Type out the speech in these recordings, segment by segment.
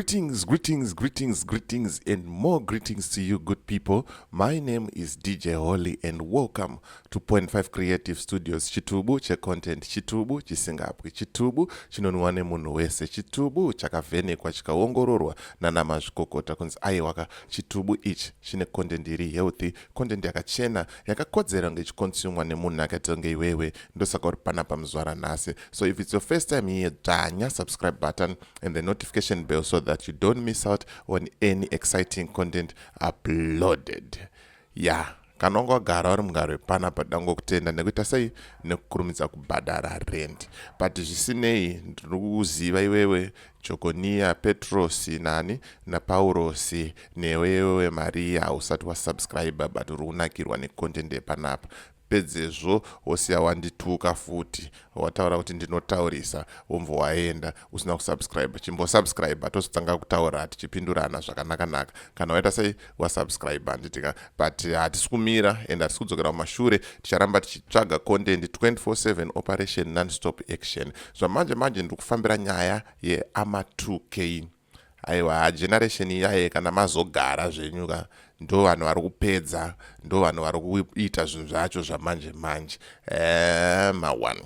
Greetings, and more greetings to you, good people. My name is DJ Holly, and welcome to Point 5 Creative Studios. Chitubu che content, chitubu chisingapwi, chitubu chinonwane munhu wese, chitubu chakavhenekwa chikaongororwa nanamazvikokota kunzi aiwaka chitubu ichi chine content iri healthy, content yakachena, yakakodzera kunge ichikonsumwa nemunhu akaita iwewe. Ndosaka uri panapa muzuva ranhasi. So if it's your first time here, dzvanya subscribe button and the notification bell so that you don't miss out on any exciting content uploaded. Yeah. Kana ungagara uri mugaro wepanapa dangokutenda nekuita sei nekukurumidza kubhadhara rent. But zvisinei ndiri kuziva iwewe Jokonia, Petrosi, nani naPaurosi newewe Maria usati wasubscribe but uri kunakirwa necontent yepanapa. Pedzezvo wosiya wandituka futi wataura kuti ndinotaurisa womva waenda usina kusubscribe. Chimbosubscribe tositanga kutaura tichipindurana zvakanaka kana waita sei wasubscribe handitika. But hatisi kumira and hatisi kudzokera mumashure, ticharamba tichitsvaga content 24/7 operation non-stop action. Zvamanje ndiri kufambira nyaya yeAma2K. Aiwa, generation iyaye kana mazogara zvenyuka ndo vanhu vari kupedza, ndo vanhu vari kuita zvinhu zvacho zvamanje ma1.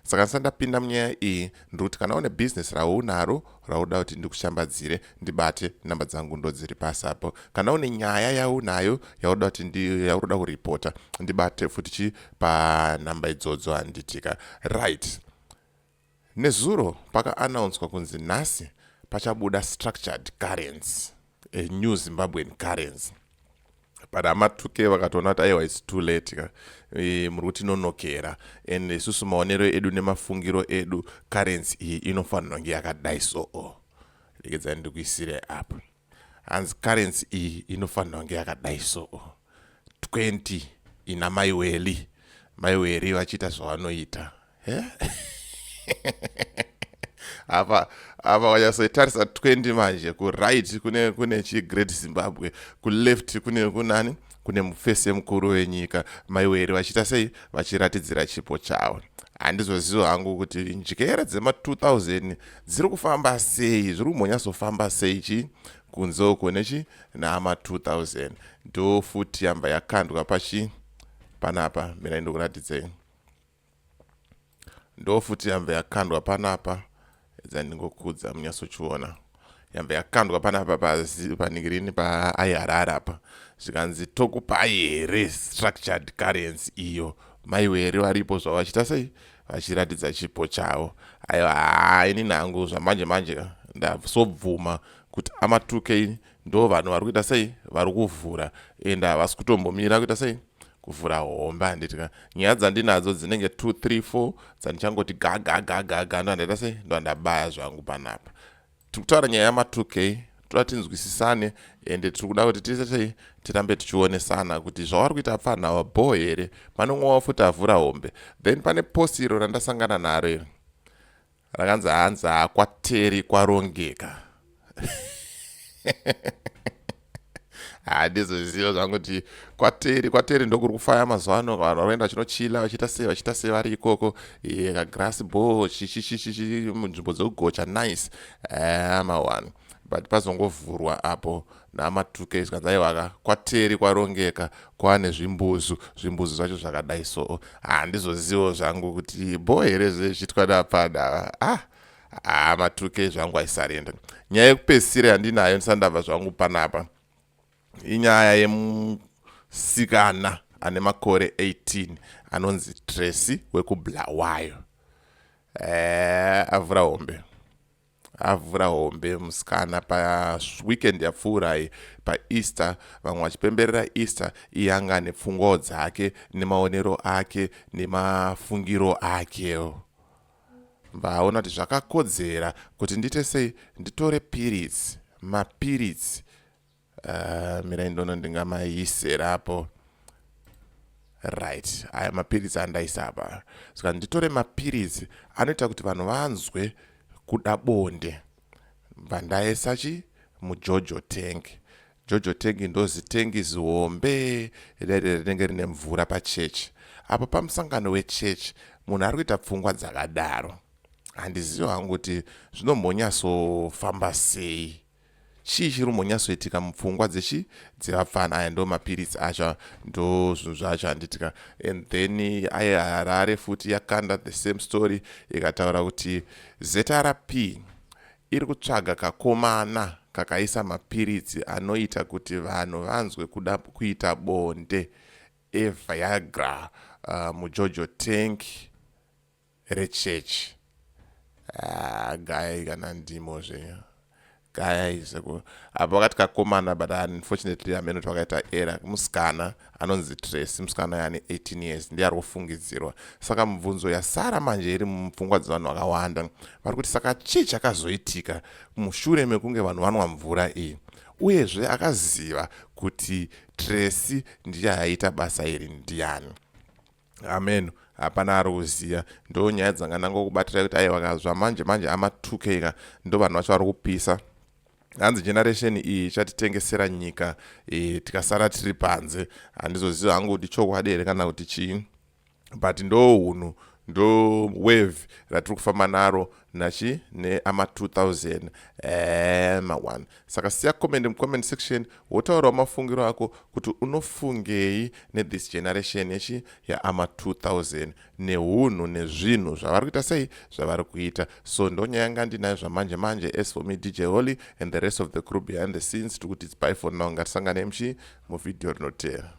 Saka ndisandapinda munyaya iyi ndiri kuti kana une business raunaro rauda kuti ndikushambadzire, ndibate namba dzangu ndo dziri pasi apo. Kana une nyaya yaunayo yauda kuti yaurida kuripota, ndibate futi panhamba idzodzo handitika. Right. Nezuro paka-announcwa kunzi nhasi pachabuda structured currency, a new Zimbabwean currency. But Ama2K vakatoona kuti aiwa it's too late muri kuti inonokera, and isusu maonero edu nemafungiro edu currency iyi inofanirwa kunge yakadai so. Regedza ndikuisire apo. Hanzi currency iyi inofanirwa kunge yakadai so. 20 ina maiweli vachiita zvavanoita. Apa wanyasoitarisa 20 manje, ku-right kune chi-Great Zimbabwe, ku-left kune mufesi mukuru wenyika, maiweri vachiita sei vachiratidzira chipo chavo. Handizoziva hangu kuti njikera dzema-2000 dziri kufamba sei, zviri kumbonyatsofamba sei kunzoko naAma2000 ndo futi yamba yakandwa panapa. Mina ndokuratidzei ndo futi yamba yakandwa panapa. Dzandingokudza munyatsochiona yamba yakandwa panapa panigirini paIRR apa zvikanzi tokupa here structured currency iyo. Maiweri varipo zvavachiita sei vachiratidza chipo chavo. Aiwa, ini nangu zvamanje ndasobvuma kuti Ama2K ndo vanhu vari kuita sei vari kuvhura, and havasi kutombomira kuita sei kuvhura hombe handitika. Nyaya dzandinadzo dzinenge 2, 3, 4 dzandichangoti gaga ndoandaita sei ndandabaya zvangu panapa. Tiri kutaura nyaya yaAma2K, toda tinzwisisane ende tiri kuda kuti tirambe tichionesana kuti zvavari kuita pfanhawa bho here. Panomwewo futi avhura hombe. Then pane post iro randasangana naro rakanzi hanzi kwateri kwarongeka. Handizoziva zvangu kuti kwateri ndokuri kufaya mazuva ano, vanhu varoenda vachinochila vachiita sei vari ikoko kagrass ball munzvimbo dzekugocha nice ma1. But pazongovhurwa apo naAma2K zvikanzi aiwaka kwateri kwarongeka, kwane zvimbuzu zvacho zvakadai so. Handizoziva zvangu kuti bho here zvezvitwa napada. Ama2K zvangu aisarenda. Nyaya yekupedzisira yandinayo ndisandabva zvangu panapa inyaya yemusikana ane makore 18 anonzi Tracy wekubulawayo. Avhura hombe musikana weekend yapfuura paEaster. Vamwe vachipemberera Easter iyanga nepfungwa dzake nemaonero ake nemafungiro ake. Vaona kuti zvakakodzera kuti ndiite sei nditore mapiritsi mira ndono ndingamaiserapo. Right, aya mapiritsi andaisa apa. Saka nditore mapiritsi anoita kuti vanhu vanzwe kuda bonde. Vandaisa mujojo tank. Jojo tank ndozitengi zihombe rinenge rine mvura pachechi. Apa pamusangano wechechi munhu ari kuita pfungwa dzakadaro. Handizivi hangu kuti zvinombonyatsofamba sei chii chiri kumbonyatsoitika mupfungwa dzevapfana. Aya ndo mapiritsi acho, ndo zvinhu zvacho handitika. And then Harare futi yakanda the same story ikataura kuti ZRP iri kutsvaga kakomana kakaisa mapiritsi anoita kuti vanhu vanzwe kuda kuita bonde eViagra mujojo tank rechechi. Gaya kana ndimozve guys apa wakati kakomana, but unfortunately amene twakaita era musikana anonzi Tracy, musikana yani 18 years ndiye ari kufungidzirwa. Saka mubvunzo yasara manje iri mupfungwa dzevanhu vakawanda vari kuti saka chii chakazoitika mushure mekunge vanhu vanwa mvura iyi, uyezve akaziva kuti Tracy ndiye aita basa iri ndiani. Amen. Hapana ari kuziya. Ndo nyaya dzanga nangokubatira kuti aiwa vakazva manje Ama2 ndo vanhu vacho vari kupisa. Hanzi generation iyi chatitengesera nyika tikasara tiri panze. Handizoziva hangu kuti chokwadi here kana kuti chii, but ndo hunhu, ndo wave ratiri kufamba naro neAma2000 1. Saka siya comment mcomment section wotaurawo mafungiro ako kuti unofungei nethis generation yechi yaAma2000 nehunhu nezvinhu zvavari kuita sei zvavari kuita. So ndonyaya yanga ndinayo zvamanje. As for me DJ Holly and the rest of the crew behind the scenes, tukuti it's bye for now. Ngatisangane muvidhio rinotevera.